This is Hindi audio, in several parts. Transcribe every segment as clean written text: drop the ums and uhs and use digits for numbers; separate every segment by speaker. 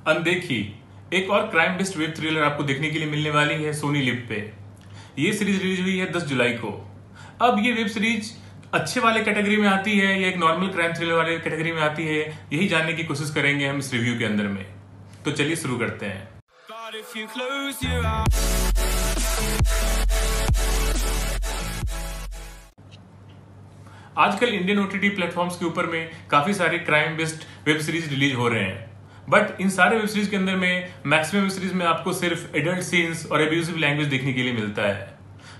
Speaker 1: अनदेखी एक और क्राइम बेस्ड वेब थ्रिलर आपको देखने के लिए मिलने वाली है सोनी लिव पे। ये सीरीज रिलीज हुई है 10 जुलाई को। अब ये वेब सीरीज अच्छे वाले कैटेगरी में आती है या एक नॉर्मल क्राइम थ्रिलर वाले कैटेगरी में आती है, यही जानने की कोशिश करेंगे हम इस रिव्यू के अंदर में। तो चलिए शुरू करते हैं। आजकल इंडियन ओटीटी प्लेटफॉर्म्स के ऊपर में काफी सारे crime based web series release हो रहे हैं, बट इन सारे वेब सीरीज के अंदर में मैक्सिमम वेब सीरीज में आपको सिर्फ एडल्ट सीन्स और एब्यूजिव लैंग्वेज देखने के लिए मिलता है।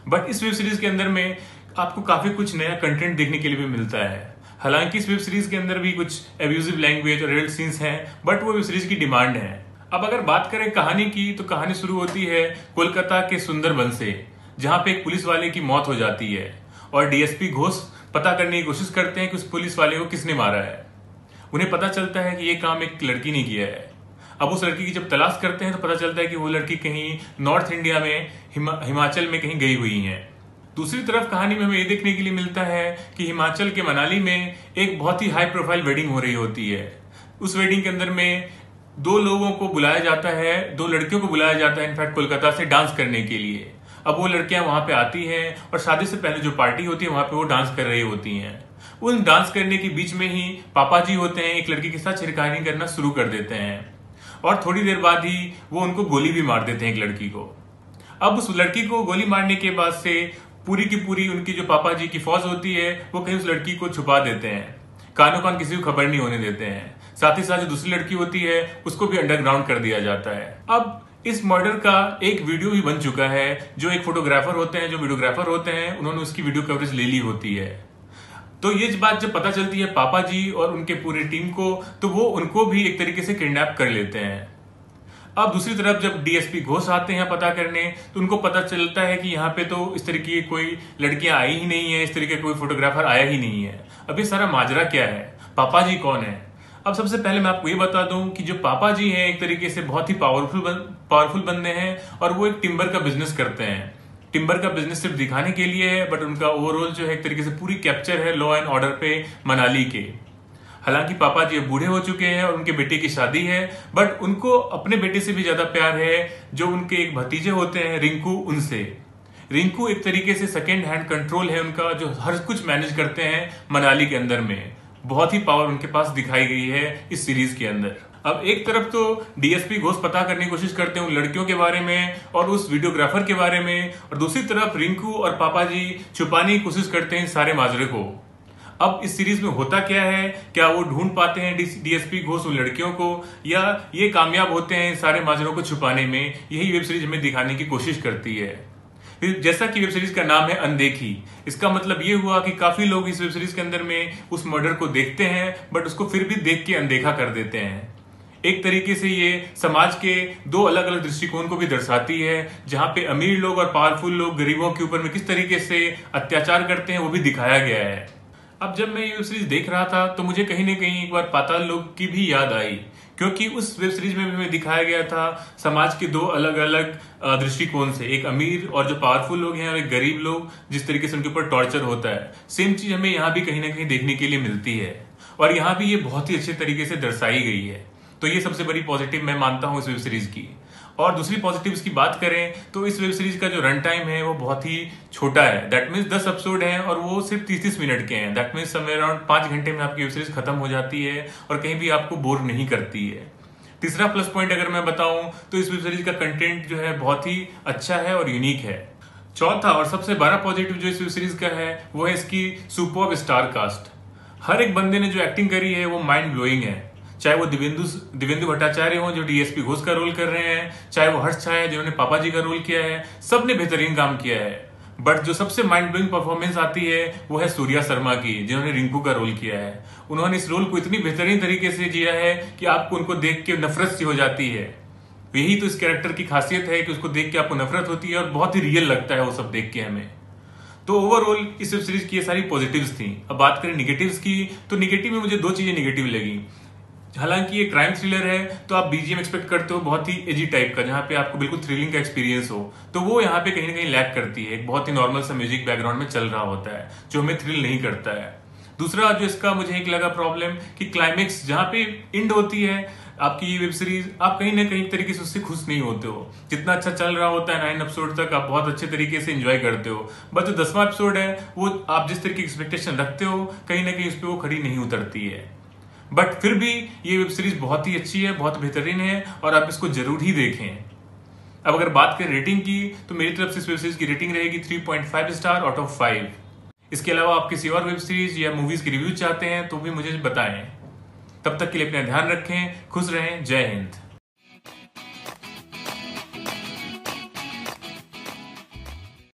Speaker 1: बट इस वेब सीरीज के अंदर में आपको काफी कुछ नया कंटेंट देखने के लिए भी मिलता है। हालांकि इस वेब सीरीज के अंदर भी कुछ एब्यूजिव लैंग्वेज और एडल्ट सीन्स हैं, बट वो वेब सीरीज की डिमांड है। अब अगर बात करें कहानी की, तो कहानी शुरू होती है कोलकाता के सुंदरबन से, जहां पे एक पुलिस वाले की मौत हो जाती है और डीएसपी घोष पता करने की कोशिश करते हैं कि उस पुलिस वाले को किसने मारा है। उन्हें पता चलता है कि ये काम एक लड़की ने किया है। अब उस लड़की की जब तलाश करते हैं तो पता चलता है कि वो लड़की कहीं नॉर्थ इंडिया में हिमाचल में कहीं गई हुई है। दूसरी तरफ कहानी में हमें ये देखने के लिए मिलता है कि हिमाचल के मनाली में एक बहुत ही हाई प्रोफाइल वेडिंग हो रही होती है। उस वेडिंग के अंदर में दो लोगों को बुलाया जाता है, दो लड़कियों को बुलाया जाता है इनफैक्ट कोलकाता से डांस करने के लिए। अब वो लड़कियां वहां पे आती हैं और शादी से पहले जो पार्टी होती है वहां पे वो डांस कर रही होती हैं। उन डांस करने के बीच में ही पापा जी होते हैं, एक लड़की के साथ छिड़खानी करना शुरू कर देते हैं और थोड़ी देर बाद ही वो उनको गोली भी मार देते हैं एक लड़की को। अब उस लड़की को गोली मारने के बाद से पूरी की पूरी उनकी जो पापा जी की फौज होती है वो कहीं उस लड़की को छुपा देते हैं, कानों कान किसी को खबर नहीं होने देते हैं। साथ ही साथ जो दूसरी लड़की होती है उसको भी अंडरग्राउंड कर दिया जाता है। अब इस मर्डर का एक वीडियो भी बन चुका है। जो एक फोटोग्राफर होते हैं, जो वीडियोग्राफर होते हैं, उन्होंने उसकी वीडियो कवरेज ले ली होती है। तो ये बात जब पता चलती है पापा जी और उनके पूरी टीम को, तो वो उनको भी एक तरीके से किडनैप कर लेते हैं। अब दूसरी तरफ जब डीएसपी घोष आते हैं पता करने, तो उनको पता चलता है कि यहाँ पे तो इस तरीके की कोई लड़कियां आई ही नहीं है, इस तरीके का कोई फोटोग्राफर आया ही नहीं है। अब ये सारा माजरा क्या है, पापा जी कौन है? अब सबसे पहले मैं आपको ये बता दूं कि जो पापा जी हैं एक तरीके से बहुत ही पावरफुल बंदे हैं और वो एक टिम्बर का बिजनेस करते हैं। टिम्बर का बिजनेस सिर्फ दिखाने के लिए है, बट उनका ओवरऑल जो है एक तरीके से पूरी कैप्चर है लॉ एंड ऑर्डर पे मनाली के। हालांकि पापा जी अब बूढ़े हो चुके हैं और उनके बेटे की शादी है, बट उनको अपने बेटे से भी ज्यादा प्यार है जो उनके एक भतीजे होते हैं रिंकू, उनसे। रिंकू एक तरीके से सेकेंड हैंड कंट्रोल है उनका, जो हर कुछ मैनेज करते हैं मनाली के अंदर में। बहुत ही पावर उनके पास दिखाई गई है इस सीरीज के अंदर। अब एक तरफ तो डीएसपी घोष पता करने की कोशिश करते हैं उन लड़कियों के बारे में और उस वीडियोग्राफर के बारे में, और दूसरी तरफ रिंकू और पापा जी छुपाने की कोशिश करते हैं सारे माजरे को। अब इस सीरीज में होता क्या है, क्या वो ढूंढ पाते हैं डीएसपी घोष उन लड़कियों को, या ये कामयाब होते हैं सारे माजरों को छुपाने में? यही वेब सीरीज हमें दिखाने की कोशिश करती है। जैसा कि वेब सीरीज का नाम है अनदेखी, इसका मतलब ये हुआ कि काफी लोग इस वेब सीरीज के अंदर में उस मर्डर को देखते हैं, बट उसको फिर भी देख के अनदेखा कर देते हैं। एक तरीके से ये समाज के दो अलग अलग दृष्टिकोण को भी दर्शाती है, जहां पे अमीर लोग और पावरफुल लोग गरीबों के ऊपर में किस तरीके से अत्याचार करते हैं वो भी दिखाया गया है। अब जब मैं ये वेब सीरीज देख रहा था तो मुझे कहीं ना कहीं एक बार पाताल लोक की भी याद आई, क्योंकि उस वेब सीरीज में भी हमें दिखाया गया था समाज के दो अलग अलग दृष्टिकोण से, एक अमीर और जो पावरफुल लोग हैं और एक गरीब लोग, जिस तरीके से उनके ऊपर टॉर्चर होता है। सेम चीज हमें यहाँ भी कहीं ना कहीं देखने के लिए मिलती है और यहाँ भी ये बहुत ही अच्छे तरीके से दर्शाई गई है। तो ये सबसे बड़ी पॉजिटिव मैं मानता हूँ इस वेब सीरीज की। और दूसरी पॉजिटिव्स की बात करें तो इस वेब सीरीज का जो रन टाइम है वो बहुत ही छोटा है। दैट मीन्स 10 एपिसोड हैं और वो सिर्फ 30-30 मिनट के हैं। दैट मीन्स समवेयर अराउंड 5 घंटे में आपकी वेब सीरीज खत्म हो जाती है और कहीं भी आपको बोर नहीं करती है। तीसरा प्लस पॉइंट अगर मैं बताऊं तो इस वेब सीरीज का कंटेंट जो है बहुत ही अच्छा है और यूनिक है। चौथा और सबसे बड़ा पॉजिटिव जो इस वेब सीरीज का है वो है इसकी सुपर्ब स्टार कास्ट। हर एक बंदे ने जो एक्टिंग करी है वो माइंड ब्लोइंग है। चाहे वो दिव्येंदु भट्टाचार्य हो जो डीएसपी घोष का रोल कर रहे हैं, चाहे वो हर्ष छाया जिन्होंने पापा जी का रोल किया है, सबने बेहतरीन काम किया है। बट जो सबसे माइंड ब्लोइंग परफॉर्मेंस आती है वो है सूर्या शर्मा की, जिन्होंने रिंकू का रोल किया है। उन्होंने इस रोल को इतनी बेहतरीन तरीके से जिया है कि आपको उनको देख के नफरत सी हो जाती है। यही तो इस कैरेक्टर की खासियत है कि उसको देख के आपको नफरत होती है और बहुत ही रियल लगता है वो सब देख के हमें। तो ओवरऑल इस वेब सीरीज की ये सारी पॉजिटिव्स थी। अब बात करें निगेटिव्स की, तो निगेटिव में मुझे दो चीजें निगेटिव लगी। हालांकि ये क्राइम थ्रिलर है तो आप बीजीएम एक्सपेक्ट करते हो बहुत ही एजी टाइप का, जहां पे आपको बिल्कुल थ्रिलिंग का एक्सपीरियंस हो, तो वो यहाँ पे कहीं ना कहीं लैक करती है। एक बहुत ही नॉर्मल सा म्यूजिक बैकग्राउंड में चल रहा होता है जो हमें थ्रिल नहीं करता है। दूसरा जो इसका मुझे एक लगा प्रॉब्लम कि क्लाइमेक्स जहां पे एंड होती है आपकी ये वेब सीरीज आप कहीं ना कहीं तरीके से उससे खुश नहीं होते हो। जितना अच्छा चल रहा होता है 9 एपिसोड तक आप बहुत अच्छे तरीके से एंजॉय करते हो, बट जो 10वां एपिसोड है वो आप जिस तरीके की एक्सपेक्टेशन रखते हो कहीं ना कहीं उस पर वो खड़ी नहीं उतरती है। बट फिर भी ये वेब सीरीज बहुत ही अच्छी है, बहुत बेहतरीन है और आप इसको जरूर ही देखें। अब अगर बात करें रेटिंग की तो मेरी तरफ से इस वेब सीरीज की रेटिंग रहेगी 3.5 स्टार आउट ऑफ 5। इसके अलावा आप किसी और वेब सीरीज या मूवीज की रिव्यू चाहते हैं तो भी मुझे बताएं। तब तक के लिए अपना ध्यान रखें, खुश रहें, जय हिंद।